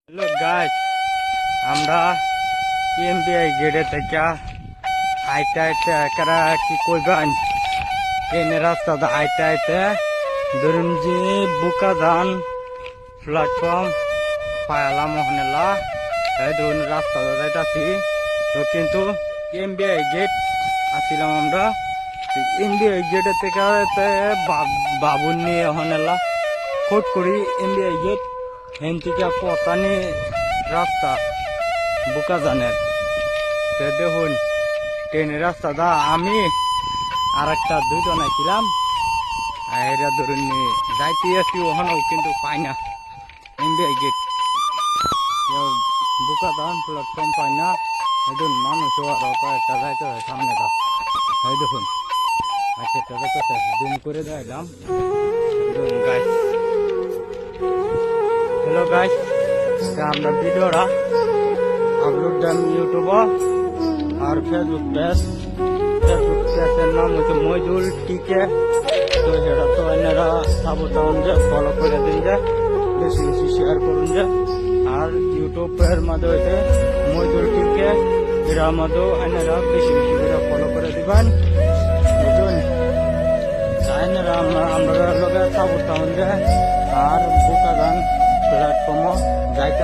Hello guys, আমরা MBI গেটে থেকে আইতে আইতে একারা কি কইবেন ট্রেনের রাস্তাটা আইতে আইতে ধরুন যে বুকা ধান প্ল্যাটফর্ম পায়ালাম হনেলা এই ধরুন রাস্তাটা যাইতাছি তো কিন্তু এমবিআই গেট আসিলাম আমরা এমবিআই গেটের থেকে বাবুর নিয়ে হনেলা খোট করি এমবিআই গেট হেন থেকে পতানি রাস্তা বুকা জানের তো দেখুন ট্রেনের রাস্তাটা আমি আর একটা দুইজন আইছিলাম এরা ধরুন যাইতে আসি ওখানেও কিন্তু পাই না এমবিআই গেট বুকা ধান প্ল্যাটফর্ম পাই না এই মানুষও আরো কয়েকটা যাইতে হয় সামনে দা এই দেখুন আচ্ছা যাইতেছে জুম করে দেখাইলাম গাইস। হ্যালো গাইস, আমরা ভিডিওটা আপলোড দেন ইউটিউব আর ফেসবুক পেজের নাম হচ্ছে মইদুল টিকে। তো সেটা তো এনারা সাবধান যে ফলো করে দিন যে বেশি বেশি শেয়ার করুন যে আর ইউটিউবের মধ্যে হচ্ছে মইদুল টিকে এরা মধ্যেও এনারা বেশি বেশি করে ফলো করে দিবেন বুঝুন। এনারা আমরা লোকের সাবধান যে আর বুকা ধান প্ল্যাটফর্ম